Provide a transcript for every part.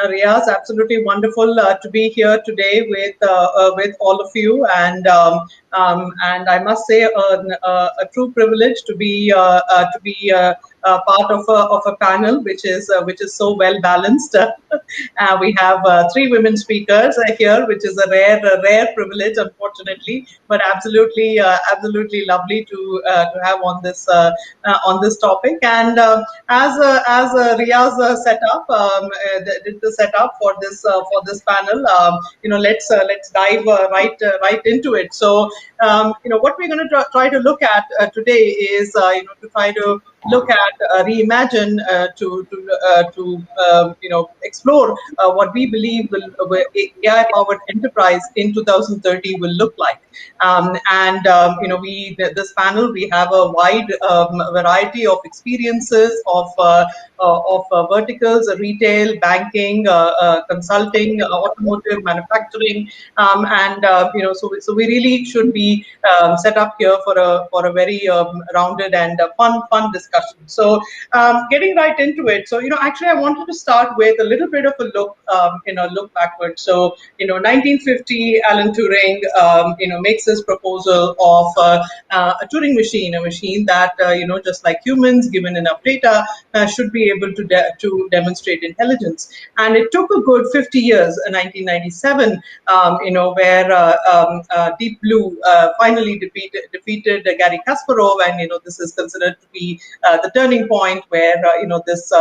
Riaz, absolutely wonderful to be here today with all of you, and I must say a true privilege to be part of a panel which is so well balanced. We have three women speakers here, which is a rare privilege, unfortunately, but absolutely lovely to have on this topic. And as Riaz set up, did the setup for this panel. Let's dive right into it. So what we're going to try to look at today is to try to look at reimagine to explore what we believe will AI powered enterprise in 2030 will look like. This panel, we have a wide variety of experiences of verticals, retail, banking, consulting, automotive, manufacturing, so we really should be set up here for a very rounded and fun discussion. So getting right into it. So actually, I wanted to start with a little bit of a look backwards. So 1950, Alan Turing makes this proposal of a Turing machine, a machine that just like humans, given enough data, should be able to demonstrate intelligence. And it took a good 50 years, 1997, where Deep Blue finally defeated Gary Kasparov, and this is considered to be the turning point where this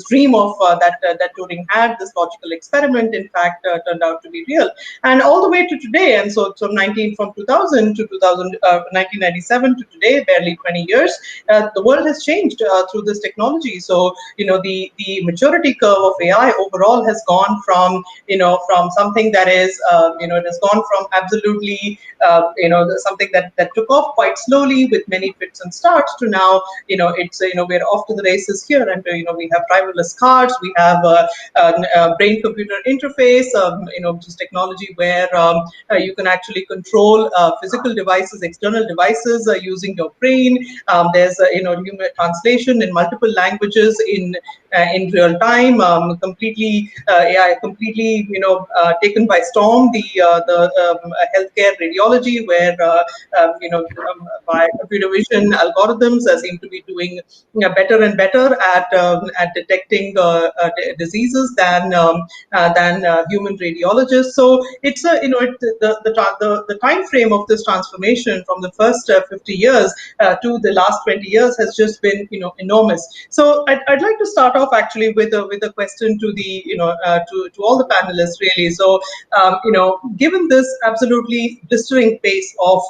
dream of that Turing had, this logical experiment, in fact, turned out to be real, and all the way to today. And so from 2000 to 1997 to today, barely 20 years, the world has changed through this technology. So the maturity curve of AI overall has gone from something that is it has gone from absolutely something that took off quite slowly with many fits and starts to now it's we're off to the races here, and we have driverless cars, we have brain computer interface, which is technology where you can actually control physical devices, external devices using your brain. There's translation in multiple languages in real time, completely AI completely taken by storm. The healthcare radiology, where by computer vision algorithms seem to be doing better and better at detecting diseases than human radiologists. So it's the time frame of this transformation from the first 50 years to the last 20 years has just been enormous. So I'd like to start off actually with a question to the to all the panelists, really. So given this absolutely blistering pace of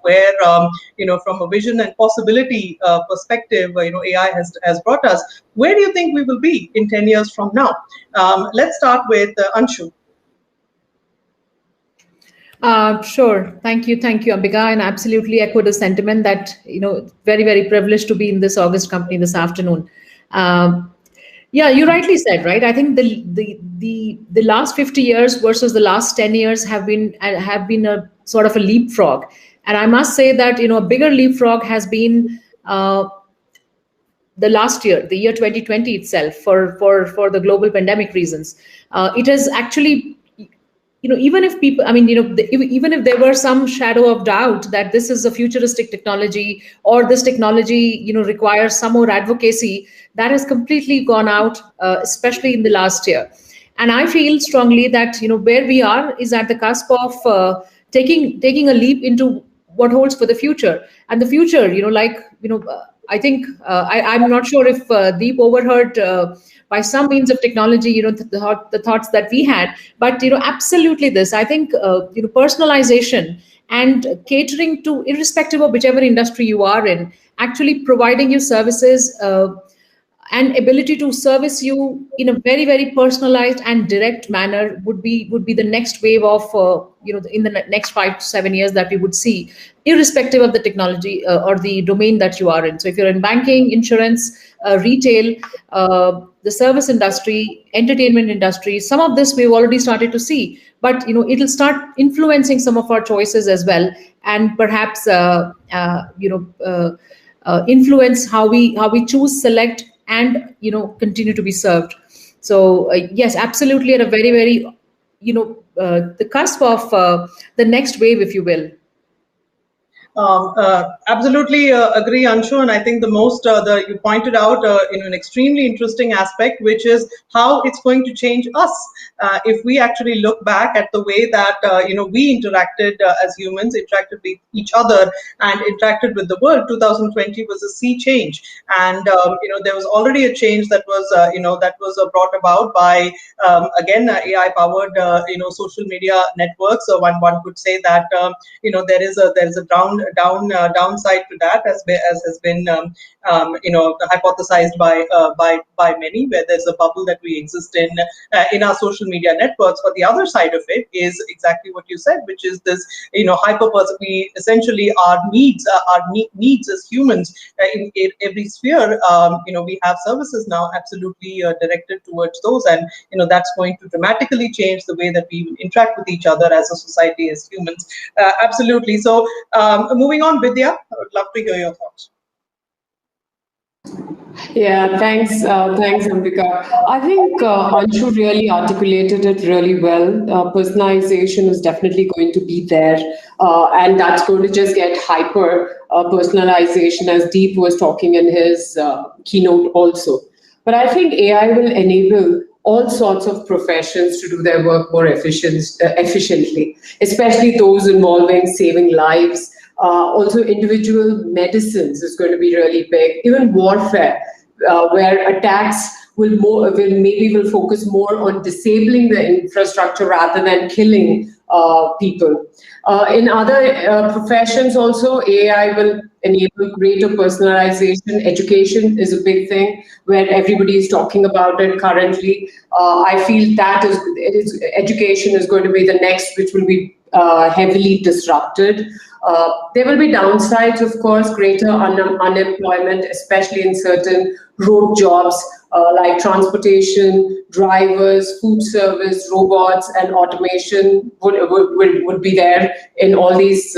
where from a vision and possibility perspective AI has brought us, where do you think we will be in 10 years from now? Let's start with Anshu. Sure. Thank you, Ambica, and absolutely echo the sentiment that very, very privileged to be in this August company this afternoon. Yeah, you rightly said, right? I think the last 50 years versus the last 10 years have been a sort of a leapfrog, and I must say that a bigger leapfrog has been the last year, the year 2020 itself, for the global pandemic reasons. It has actually, even if people, even if there were some shadow of doubt that this is a futuristic technology or this technology, requires some more advocacy, that has completely gone out, especially in the last year. And I feel strongly that, where we are is at the cusp of taking a leap into what holds for the future. And the future, I think I'm not sure if Deep overheard by some means of technology, the thoughts that we had, but absolutely this. I think personalization and catering to, irrespective of whichever industry you are in, actually providing you services and ability to service you in a very, very personalized and direct manner would be the next wave of in the next 5 to 7 years that we would see, irrespective of the technology or the domain that you are in. So if you're in banking, insurance, retail, the service industry, entertainment industry, some of this we've already started to see, but it'll start influencing some of our choices as well, and perhaps influence how we choose, select, and continue to be served. So yes, absolutely, at a very, very, the cusp of the next wave, if you will. Absolutely agree, Anshu, and I think you pointed out in an extremely interesting aspect, which is how it's going to change us if we actually look back at the way that we interacted as humans, interacted with each other, and interacted with the world. 2020 was a sea change, and there was already a change that was brought about by AI-powered social media networks. So one could say that there is a downside to that, as has been hypothesized by many, where there's a bubble that we exist in our social media networks. But the other side of it is exactly what you said, which is this hyper we essentially our needs as humans in every sphere. We have services now absolutely directed towards those, and that's going to dramatically change the way that we interact with each other as a society, as humans. Absolutely. So moving on, Vidya, I would love to hear your thoughts. Yeah, thanks, Ambica. I think Anshu really articulated it really well. Personalization is definitely going to be there, and that's going to just get hyper personalization, as Deep was talking in his keynote also. But I think AI will enable all sorts of professions to do their work more efficiently, especially those involving saving lives. Also, individual medicines is going to be really big. Even warfare, where attacks will focus more on disabling the infrastructure rather than killing people. In other professions also, AI will enable greater personalization. Education is a big thing where everybody is talking about it currently. I feel that education is going to be the next, which will be heavily disrupted. There will be downsides, of course, greater unemployment, especially in certain road jobs like transportation, drivers, food service, robots, and automation would be there in all these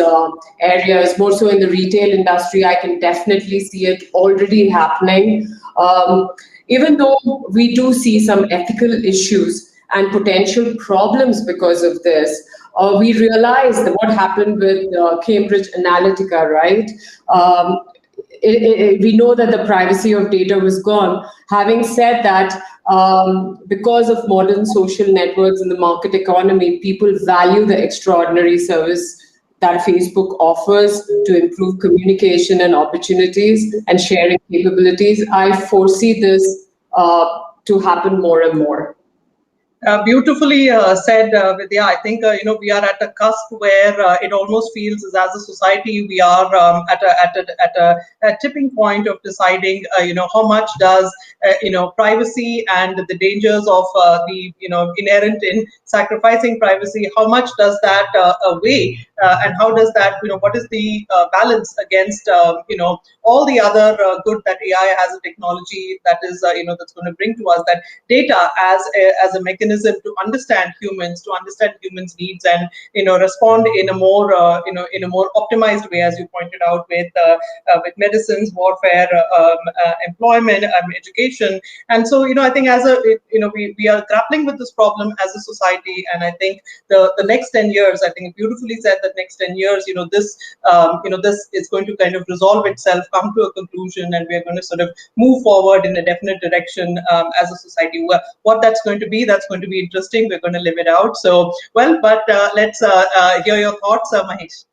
areas. More so in the retail industry, I can definitely see it already happening. Even though we do see some ethical issues and potential problems because of this, we realize that what happened with Cambridge Analytica, right? We know that the privacy of data was gone. Having said that, because of modern social networks and the market economy, people value the extraordinary service that Facebook offers to improve communication and opportunities and sharing capabilities. I foresee this to happen more and more. Beautifully said, Vidya. I think we are at a cusp where it almost feels as a society we are at a tipping point of deciding how much does privacy and the dangers of the inherent in sacrificing privacy, how much does that weigh, and how does that what is the balance against all the other good that AI as a technology that is that's going to bring to us, that data as a mechanism to understand humans needs, and respond in a more optimized way, as you pointed out, with medicines, warfare, employment, education. And so I think as we are grappling with this problem as a society, and I think the next 10 years, I think beautifully said, that next 10 years this is going to kind of resolve itself, come to a conclusion, and we're going to sort of move forward in a definite direction as a society. What that's going to be interesting. We're going to live it out. So, well, but let's hear your thoughts, Mahesh.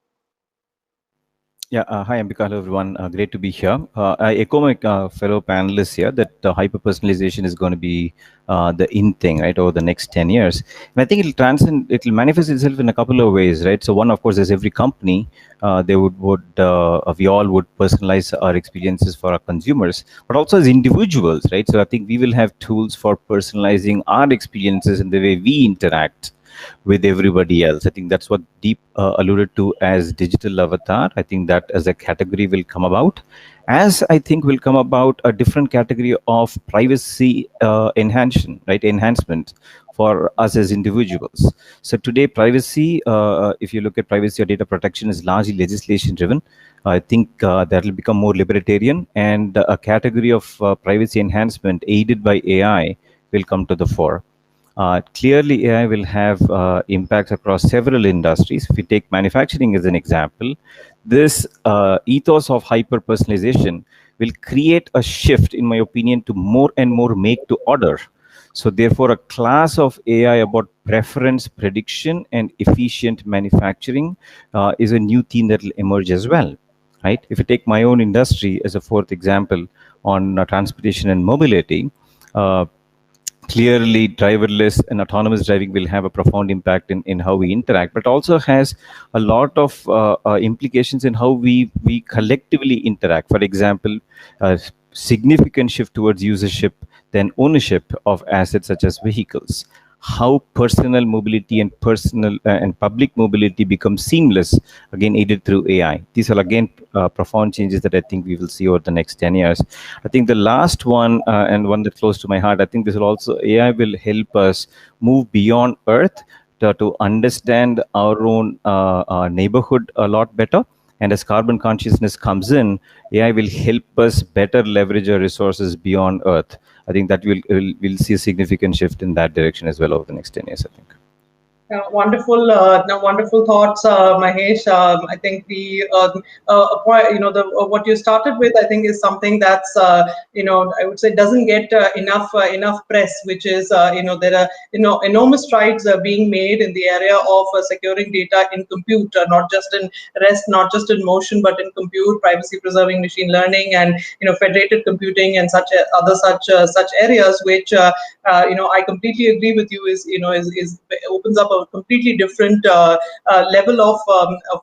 Yeah, hi Ambica, hello everyone. Great to be here. I echo my fellow panelists here that hyper-personalization is going to be the in thing, right, over the next 10 years. And I think it'll manifest itself in a couple of ways, right? So one, of course, as every company, we all would personalize our experiences for our consumers, but also as individuals, right? So I think we will have tools for personalizing our experiences and the way we interact with everybody else. I think that's what Deep alluded to as digital avatar. I think that as a category will come about, as I think will come about a different category of privacy enhancement for us as individuals. So today, privacy, if you look at privacy or data protection, is largely legislation driven. I think that will become more libertarian, and a category of privacy enhancement aided by AI will come to the fore. Clearly, AI will have impacts across several industries. If we take manufacturing as an example, this ethos of hyper-personalization will create a shift, in my opinion, to more and more make to order. So therefore, a class of AI about preference prediction and efficient manufacturing is a new theme that will emerge as well, right? If you take my own industry as a fourth example on transportation and mobility, clearly driverless and autonomous driving will have a profound impact in how we interact, but also has a lot of implications in how we collectively interact. For example, significant shift towards usership than ownership of assets such as vehicles. How personal mobility and and public mobility become seamless, again aided through AI. These are again profound changes that I think we will see over the next 10 years. I think the last one, and one that's close to my heart, I think this will also, AI will help us move beyond Earth to understand our own neighborhood a lot better. And as carbon consciousness comes in, AI will help us better leverage our resources beyond Earth. I think that we'll see a significant shift in that direction as well over the next 10 years, I think. Wonderful, wonderful thoughts, Mahesh. I think what you started with, I think, is something that's, I would say, doesn't get enough press, which is, there are, enormous strides being made in the area of securing data in compute, not just in rest, not just in motion, but in compute, privacy-preserving machine learning, and federated computing, and such areas, which I completely agree with you. Is opens up a completely different level of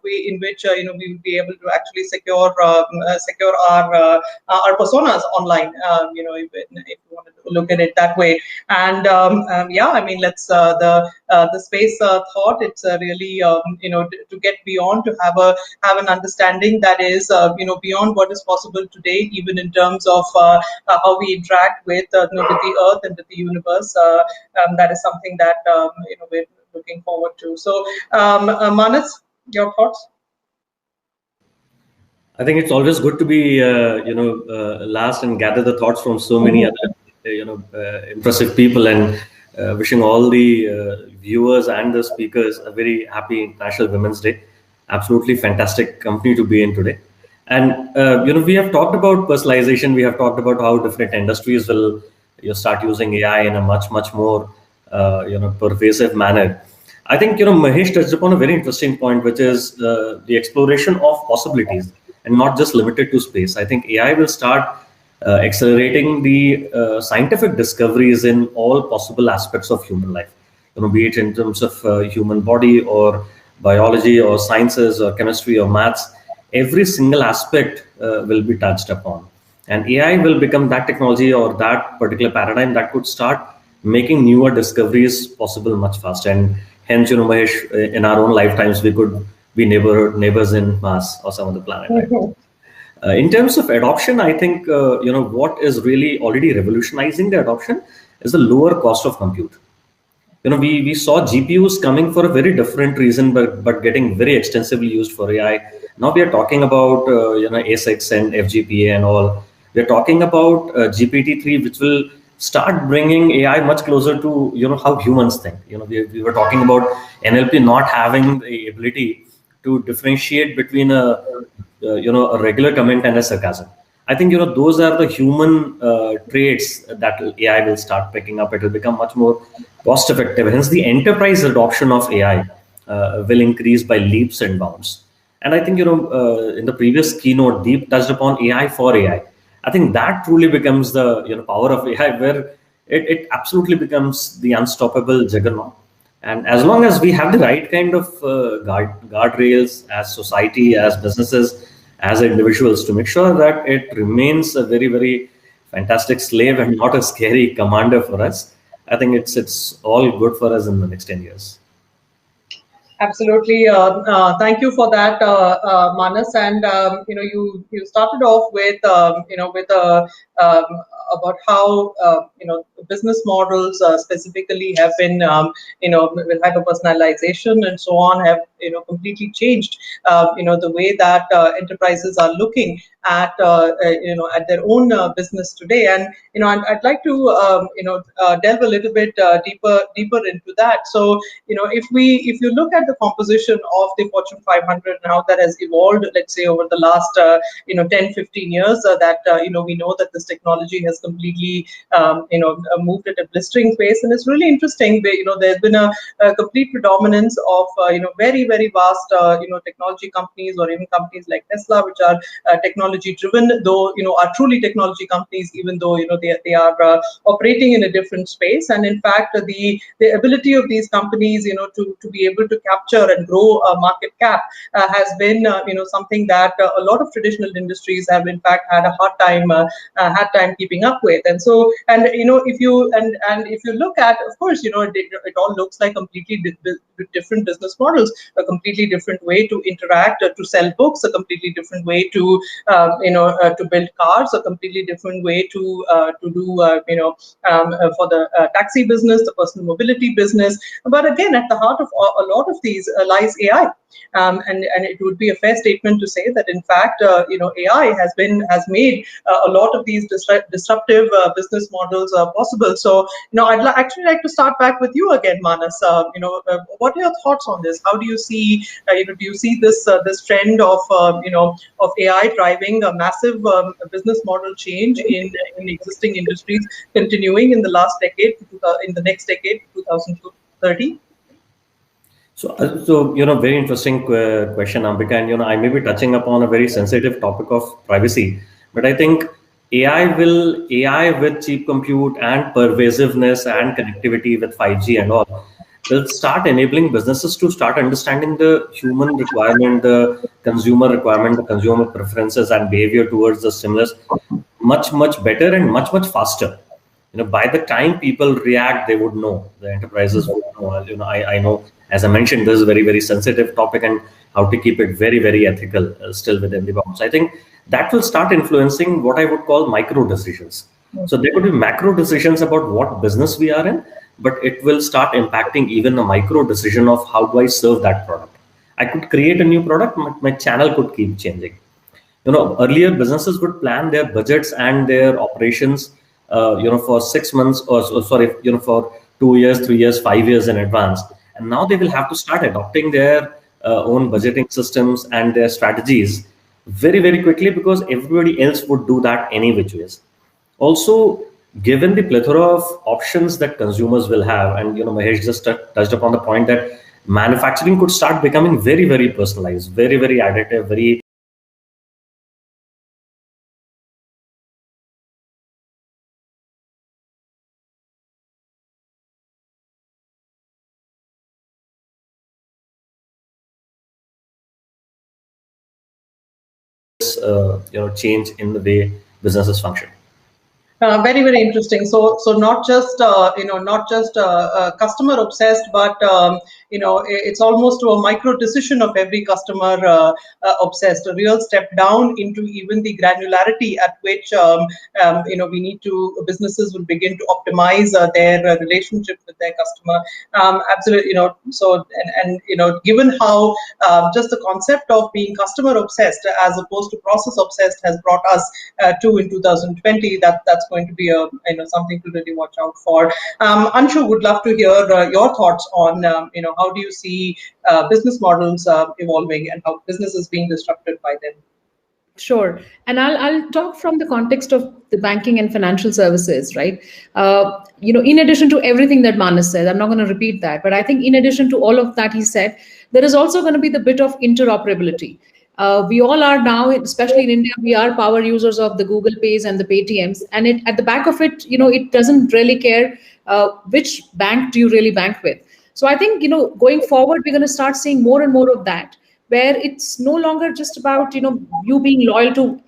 way in which we will be able to actually secure our personas online. If you want to look at it that way. And yeah, I mean, let's the space thought. It's really to get beyond, to have an understanding that is beyond what is possible today, even in terms of how we interact with with the Earth and with the universe. That is something that we're looking forward to. So, Manas, your thoughts? I think it's always good to be, last and gather the thoughts from so many other, impressive people, and wishing all the viewers and the speakers a very happy International Women's Day. Absolutely fantastic company to be in today. And, we have talked about personalization. We have talked about how different industries will start using AI in a much, much more, pervasive manner. I think, Mahesh touched upon a very interesting point, which is the exploration of possibilities, and not just limited to space. I think AI will start accelerating the scientific discoveries in all possible aspects of human life, be it in terms of human body or biology or sciences or chemistry or maths. Every single aspect will be touched upon. And AI will become that technology or that particular paradigm that could start making newer discoveries possible much faster. And hence, Mahesh, in our own lifetimes, we could be neighbors in Mars or some other planet. Right? In terms of adoption, I think what is really already revolutionizing the adoption is the lower cost of compute. We saw GPUs coming for a very different reason, but getting very extensively used for AI. Now we are talking about A6 and FGPA and all. We are talking about GPT-3, which will start bringing AI much closer to how humans think. We were talking about NLP not having the ability to differentiate between a regular comment and a sarcasm. I think those are the human traits that AI will start picking up. It will become much more cost effective. Hence, the enterprise adoption of AI will increase by leaps and bounds. And I think in the previous keynote, Deep touched upon AI for AI. I think that truly becomes the power of AI, where it absolutely becomes the unstoppable juggernaut. And as long as we have the right kind of guardrails as society, as businesses, as individuals, to make sure that it remains a very, very fantastic slave and not a scary commander for us, I think it's all good for us in the next 10 years. Absolutely. Thank you for that, Manas. And you started off with about how business models specifically have been with hyper-personalization and so on have completely changed the way that enterprises are looking at their own business today. And I'd like to delve a little bit deeper into that. So if you look at the composition of the Fortune 500 and how that has evolved, let's say over the last 10-15 years, that we know that this technology has completely moved at a blistering pace, and it's really interesting. There's been a complete predominance of very very vast technology companies, or even companies like Tesla, which are technology driven, though are truly technology companies, even though they are operating in a different space. And in fact, the ability of these companies to be able to capture and grow a market cap has been something that a lot of traditional industries have in fact had a hard time keeping up with. And so, and if you look at, of course, it all looks like completely different business models, a completely different way to interact, to sell books, a completely different way to to build cars, a completely different way to do for the taxi business, the personal mobility business. But again, at the heart of a lot of these lies AI. And it would be a fair statement to say that in fact AI has made a lot of these disruptive business models possible. So I'd actually like to start back with you again, Manas. What are your thoughts on this? How do you see do you see this trend of of AI driving a massive business model change in existing industries continuing in the last decade, in the next decade, 2030? So very interesting question, Ambika, and I may be touching upon a very sensitive topic of privacy, but I think AI with cheap compute and pervasiveness and connectivity with 5G and all will start enabling businesses to start understanding the human requirement, the consumer requirement, the consumer preferences and behavior towards the stimulus much better and much faster. By the time people react, they would know. The enterprises would know. I know, as I mentioned, this is a very, very sensitive topic, and how to keep it very, very ethical still within the bounds. I think that will start influencing what I would call micro decisions. So there could be macro decisions about what business we are in, but it will start impacting even a micro decision of how do I serve that product. I could create a new product, my channel could keep changing. Earlier businesses would plan their budgets and their operations for 6 months for 2 years, 3 years, 5 years in advance. And now they will have to start adopting their own budgeting systems and their strategies very, very quickly, because everybody else would do that any which ways. Also, given the plethora of options that consumers will have, and Mahesh just touched upon the point that manufacturing could start becoming very, very personalized, very, very additive, very change in the way businesses function. Very, very interesting. So not just customer obsessed, but it's almost to a micro decision of every customer obsessed. A real step down into even the granularity at which we need to, businesses will begin to optimize their relationship with their customer. Absolutely, So and given how just the concept of being customer obsessed as opposed to process obsessed has brought us to in 2020, that's going to be something to really watch out for. Anshu, would love to hear your thoughts on how do you see business models evolving and how business is being disrupted by them. Sure. And I'll talk from the context of the banking and financial services, right? In addition to everything that Manas said, I'm not going to repeat that, but I think in addition to all of that he said, there is also going to be the bit of interoperability. We all are now, especially in India, we are power users of the Google Pays and the Paytms, and at the back of it, it doesn't really care which bank do you really bank with. So I think, going forward, we're going to start seeing more and more of that, where it's no longer just about you being loyal to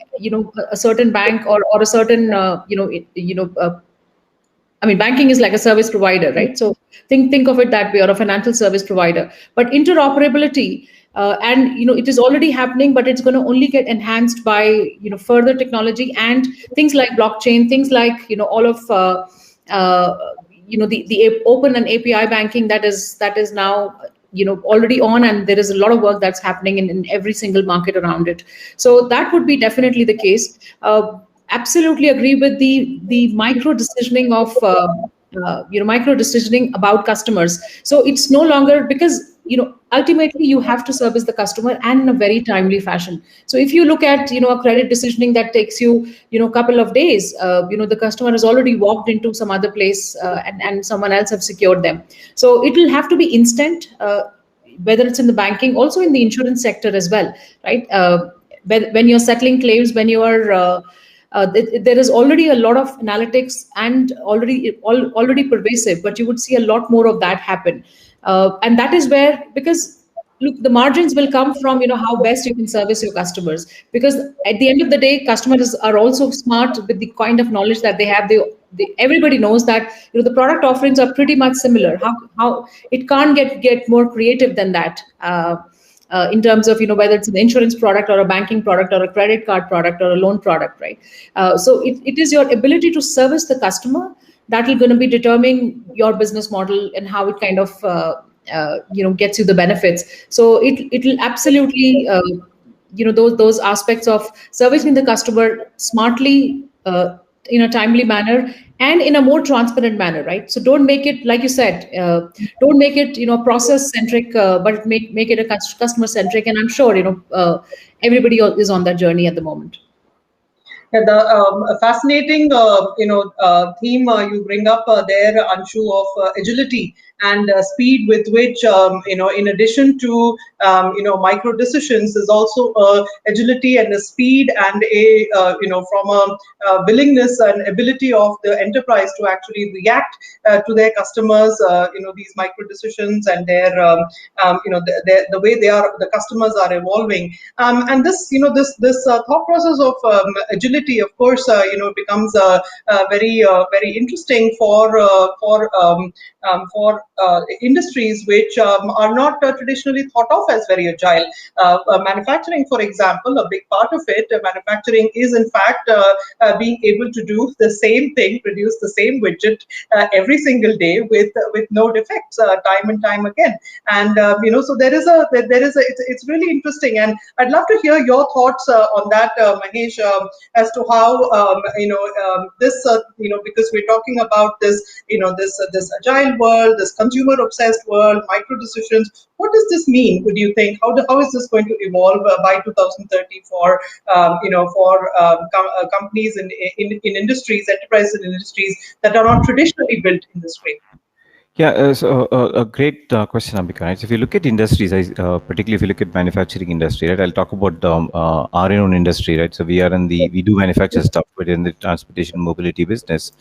a certain bank or a certain banking is like a service provider, right? So think of it that way, or a financial service provider. But interoperability, and it is already happening, but it's going to only get enhanced by further technology and things like blockchain, things like all of the open and API banking that is now already on, and there is a lot of work that's happening in every single market around it. So that would be definitely the case. Absolutely agree with the micro decisioning of micro decisioning about customers. So it's no longer, because ultimately you have to service the customer and in a very timely fashion. So if you look at a credit decisioning that takes you a couple of days, the customer has already walked into some other place, and someone else have secured them. So it will have to be instant, whether it's in the banking, also in the insurance sector as well, right? When you're settling claims, when you are there is already a lot of analytics and already pervasive, but you would see a lot more of that happen. And that is where, because look, the margins will come from how best you can service your customers, because at the end of the day, customers are also smart with the kind of knowledge that they have. Everybody knows that the product offerings are pretty much similar. How it can't get more creative than that. In terms of whether it's an insurance product or a banking product or a credit card product or a loan product, right? So it is your ability to service the customer that will going to be determining your business model and how it kind of gets you the benefits. So it will absolutely those aspects of servicing the customer smartly, in a timely manner, and in a more transparent manner, right? So don't make it, like you said, don't make it process centric, but make it a customer centric. And I'm sure everybody is on that journey at the moment. Yeah, the fascinating theme you bring up there, Anshu, of agility and speed with which in addition to micro decisions, is also agility and a speed and a from a willingness and ability of the enterprise to actually react to their customers, these micro decisions and their the way the customers are evolving, and this thought process of agility, of course, becomes very interesting for industries which are not traditionally thought of as very agile. Manufacturing, for example, a big part of it, manufacturing is in fact being able to do the same thing, produce the same widget every single day with no defects, time and time again. And so it's really interesting, and I'd love to hear your thoughts on that, Mahesh, as to how this because we're talking about this this agile world, this consumer obsessed world, micro decisions. What does this mean? Would you think how is this going to evolve by 2030 for companies in industries, enterprises in industries that are not traditionally built in this way? Yeah, so a great question, Ambica. Right? So if you look at industries, particularly if you look at manufacturing industry, right? I'll talk about our own industry, right? So we do manufacture stuff, but in the transportation mobility business.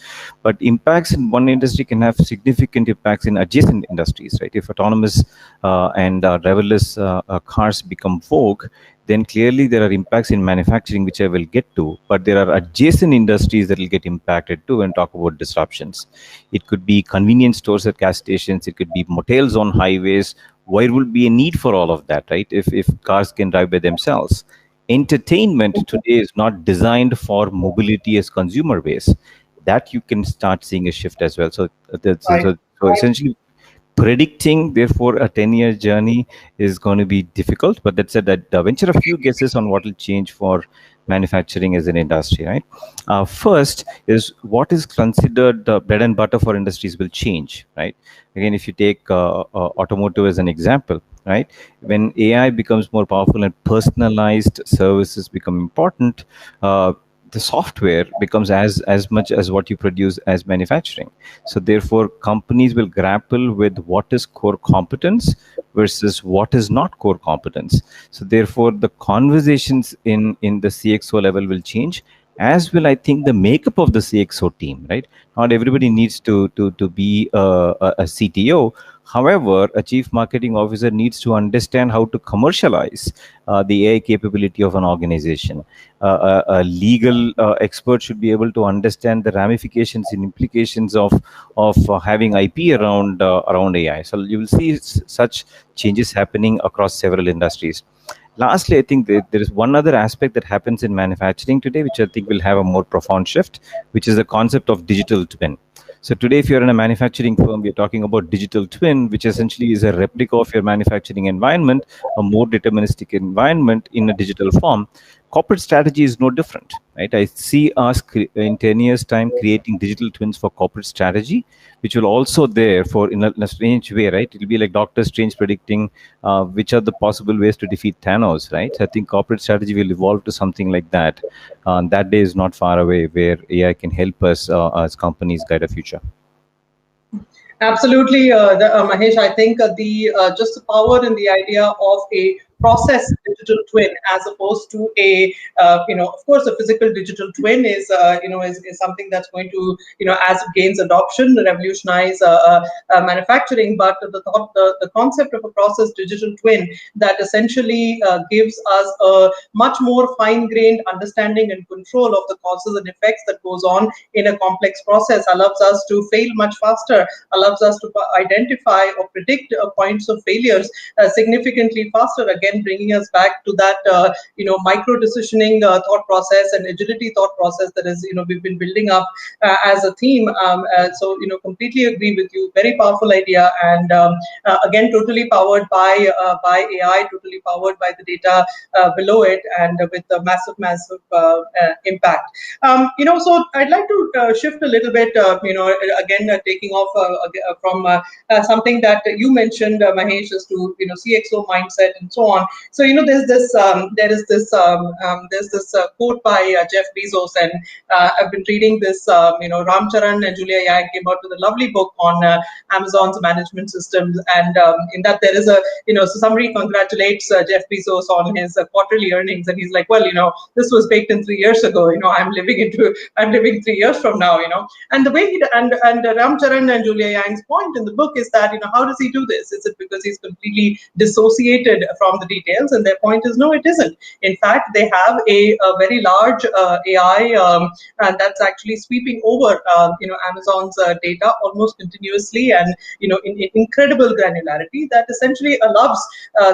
But impacts in one industry can have significant impacts in adjacent industries, right? If autonomous and driverless cars become vogue, then clearly there are impacts in manufacturing, which I will get to, but there are adjacent industries that will get impacted too, and talk about disruptions. It could be convenience stores at gas stations, it could be motels on highways. Where will be a need for all of that, right? If cars can drive by themselves. Entertainment today is not designed for mobility as consumer base. That you can start seeing a shift as well. So essentially, predicting, therefore, a 10-year journey is going to be difficult. But that said, that venture a few guesses on what will change for manufacturing as an industry, right? First is what is considered bread and butter for industries will change, right? Again, if you take automotive as an example, right? When AI becomes more powerful and personalized services become important, the software becomes as much as what you produce as manufacturing. So therefore, companies will grapple with what is core competence versus what is not core competence. So therefore, the conversations in the CXO level will change, as will, I think, the makeup of the CXO team, right? Not everybody needs to be a CTO. However, a chief marketing officer needs to understand how to commercialize the AI capability of an organization. A legal expert should be able to understand the ramifications and implications of having IP around AI. So you will see such changes happening across several industries. Lastly, I think there is one other aspect that happens in manufacturing today, which I think will have a more profound shift, which is the concept of digital twin. So today, if you're in a manufacturing firm, we're talking about digital twin, which essentially is a replica of your manufacturing environment, a more deterministic environment in a digital form. Corporate strategy is no different, right? I see us in 10 years' time creating digital twins for corporate strategy, which will also there for in a strange way, right? It'll be like Doctor Strange predicting which are the possible ways to defeat Thanos, right? I think corporate strategy will evolve to something like that. That day is not far away where AI can help us as companies guide a future. Absolutely, Mahesh. I think the just the power in the idea of a process digital twin as opposed to a of course a physical digital twin is something that's going to as it gains adoption revolutionize manufacturing, but the concept of a process digital twin that essentially gives us a much more fine-grained understanding and control of the causes and effects that goes on in a complex process allows us to fail much faster, allows us to identify or predict points of failures significantly faster, again bringing us back to that micro decisioning thought process and agility thought process that is we've been building up as a theme. So completely agree with you, very powerful idea, and again totally powered by AI, totally powered by the data below it, and with a massive impact. So I'd like to shift a little bit again taking off from something that you mentioned, Mahesh, as to CXO mindset and so on. So there's this quote by Jeff Bezos, and I've been reading this. Ram Charan and Julia Yang came out with a lovely book on Amazon's management systems, and in that there is a so somebody congratulates Jeff Bezos on his quarterly earnings, and he's like, well, this was baked in 3 years ago. I'm living 3 years from now. And the way and Ram Charan and Julia Yang's point in the book is that how does he do this? Is it because he's completely dissociated from the details? And their point is no, it isn't. In fact, they have a very large AI that's actually sweeping over Amazon's data almost continuously and in incredible granularity that essentially allows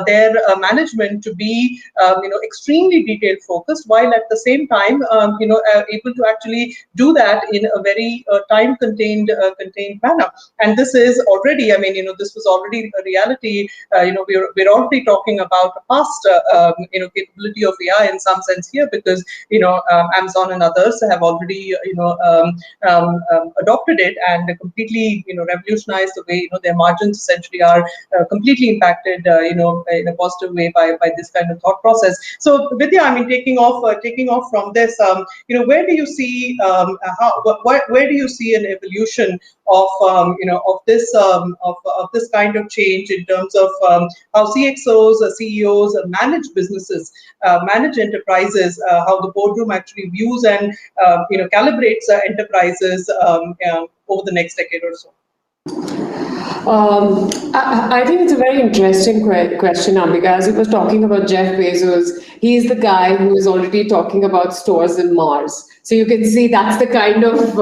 their management to be extremely detail focused, while at the same time able to actually do that in a very time contained manner. And this is already, this was already a reality. We're already talking about the past capability of AI in some sense here, because Amazon and others have already adopted it and completely revolutionized the way their margins essentially are completely impacted in a positive way by this kind of thought process. So Vidya, taking off from this, where do you see where do you see an evolution of this kind of change in terms of how CXOs, CEOs manage businesses, manage enterprises, how the boardroom actually views and calibrates enterprises over the next decade or so? I think it's a very interesting question, Ambica. As you were talking about Jeff Bezos, he's the guy who is already talking about stores in Mars. So you can see that's the kind of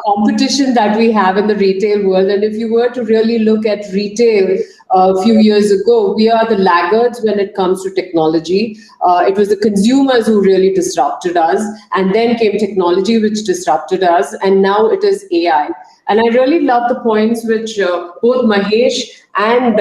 competition that we have in the retail world. And if you were to really look at retail a few years ago, we are the laggards when it comes to technology. It was the consumers who really disrupted us, and then came technology which disrupted us, and now it is AI. And I really love the points which both Mahesh and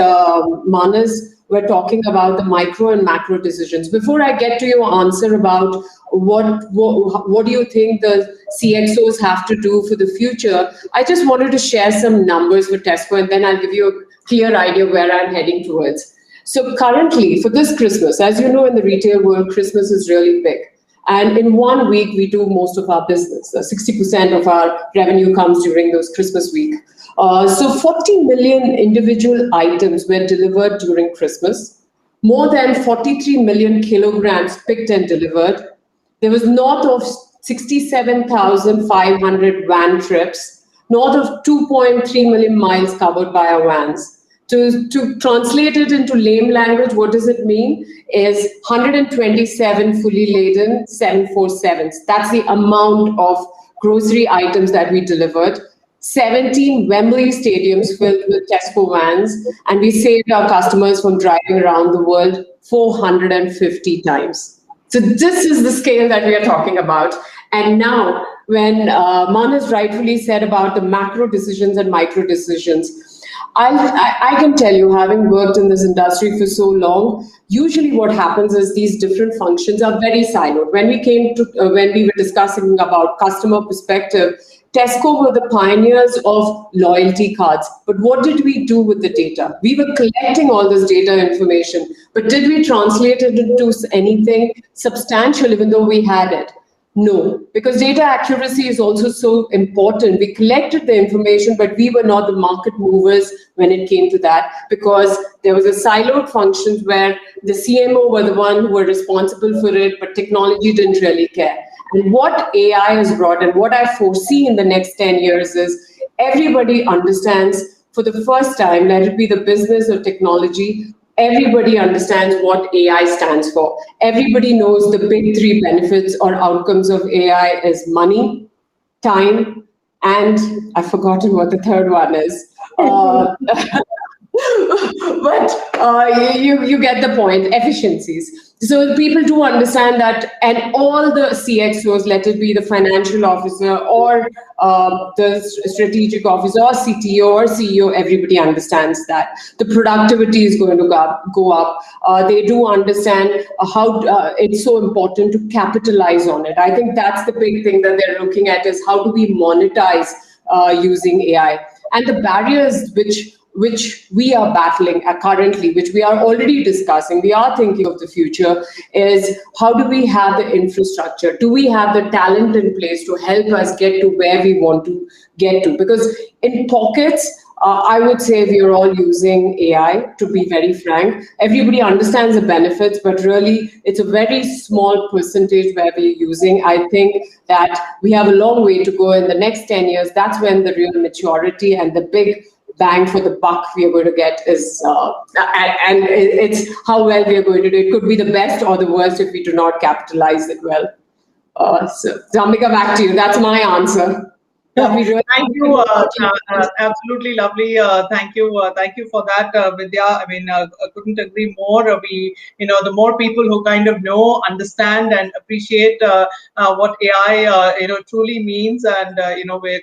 Manas were talking about, the micro and macro decisions. Before I get to your answer about what do you think the CXOs have to do for the future, I just wanted to share some numbers with Tesco, and then I'll give you a clear idea where I'm heading towards. So currently, for this Christmas, as you know, in the retail world, Christmas is really big. And in 1 week, we do most of our business. 60% of our revenue comes during those Christmas week. So 40 million individual items were delivered during Christmas. More than 43 million kilograms picked and delivered. There was north of 67,500 van trips, north of 2.3 million miles covered by our vans. To translate it into lame language, what does it mean? Is 127 fully laden 747s. That's the amount of grocery items that we delivered. 17 Wembley stadiums filled with Tesco vans, and we saved our customers from driving around the world 450 times. So this is the scale that we are talking about. And now when Manas rightfully said about the macro decisions and micro decisions. I can tell you, having worked in this industry for so long, usually what happens is these different functions are very siloed. When we were discussing about customer perspective, Tesco were the pioneers of loyalty cards. But what did we do with the data? We were collecting all this data information, but did we translate it into anything substantial, even though we had it? No, because data accuracy is also so important. We collected the information, but we were not the market movers when it came to that, because there was a siloed functions where the CMO were the one who were responsible for it, but technology didn't really care. And what AI has brought and what I foresee in the next 10 years is everybody understands for the first time, let it be the business or technology, everybody understands what AI stands for. Everybody knows the big three benefits or outcomes of AI is money, time, and I've forgotten what the third one is. But you get the point, efficiencies. So people do understand that, and all the CXOs, let it be the financial officer or the strategic officer or CTO or CEO, everybody understands that. The productivity is going to go up. They do understand how it's so important to capitalize on it. I think that's the big thing that they're looking at is how do we monetize using AI? And the barriers which we are battling currently, which we are already discussing, we are thinking of the future, is how do we have the infrastructure? Do we have the talent in place to help us get to where we want to get to? Because in pockets, I would say we are all using AI, to be very frank. Everybody understands the benefits, but really it's a very small percentage where we're using. I think that we have a long way to go in the next 10 years. That's when the real maturity and the big bang for the buck we are going to get is, and it's how well we are going to do. It could be the best or the worst if we do not capitalize it well. So, Ambica, back to you. That's my answer. Thank you. Absolutely lovely. Thank you for that, Vidya. I mean, I couldn't agree more. The more people who kind of know, understand, and appreciate what AI, truly means, and with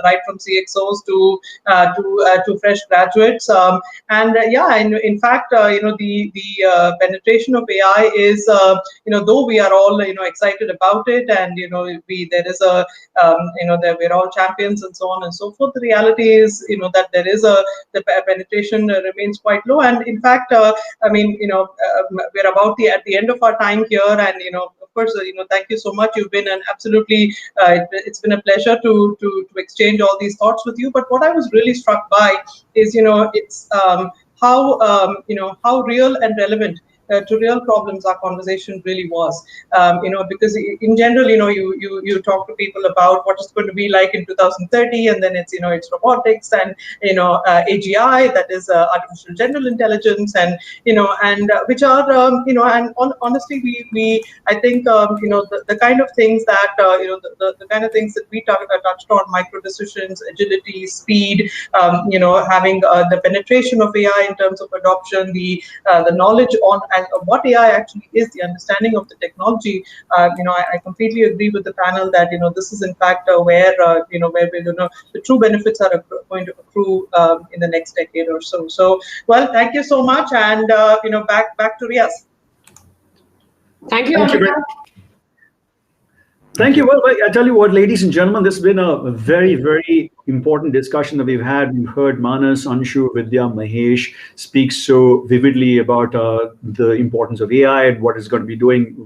right from CXOs to fresh graduates, in fact, the penetration of AI is, though we are all excited about it, and we're all champions and so on and so forth. The reality is, that the penetration remains quite low. And in fact, we're about at the end of our time here. And, of course, thank you so much. You've been an absolutely, it's been a pleasure to exchange all these thoughts with you. But what I was really struck by is, it's how real and relevant to real problems our conversation really was, because in general, you talk to people about what it's going to be like in 2030, and then it's robotics and AGI, that is artificial general intelligence, and which are honestly I think the kind of things that the kind of things that we touched on, micro decisions, agility, speed, having the penetration of AI in terms of adoption, the knowledge on and what AI actually is, the understanding of the technology. I completely agree with the panel that this is in fact where the true benefits are going to accrue in the next decade or so. So, well, thank you so much, and back to Riaz. Thank you. Thank you. Well, I tell you what, ladies and gentlemen, this has been a very, very important discussion that we've had. We've heard Manas, Anshu, Vidya, Mahesh speak so vividly about the importance of AI and what it's going to be doing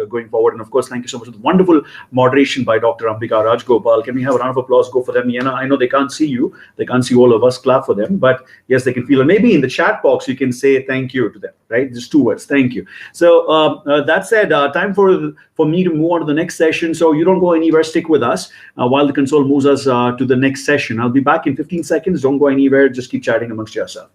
going forward. And of course, thank you so much for the wonderful moderation by Dr. Ambica, Rajagopal. Can we have a round of applause go for them? I know they can't see you. They can't see all of us. Clap for them. But yes, they can feel it. Maybe in the chat box, you can say thank you to them, right? Just 2 words. Thank you. So that said, time for me to move on to the next session. So you don't go anywhere. Stick with us while the console moves us to the next session. I'll be back in 15 seconds. Don't go anywhere. Just keep chatting amongst yourself.